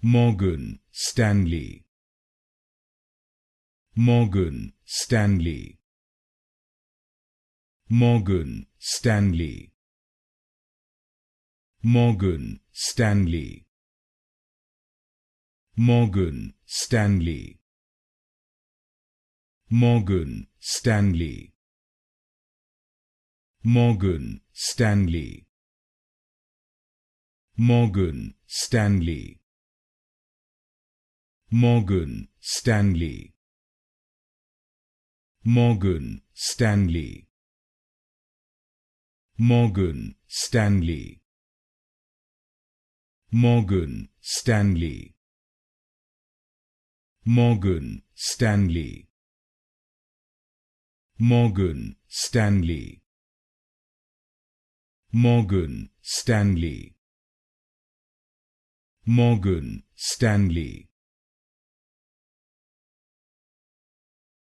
Morgan Stanley. Morgan Stanley. Morgan Stanley. Morgan Stanley. Morgan Stanley. Morgan Stanley. Morgan Stanley. Morgan Stanley. Morgan Stanley. Morgan Stanley. Morgan Stanley. Morgan Stanley. Morgan Stanley. Morgan Stanley. Morgan Stanley. Morgan Stanley.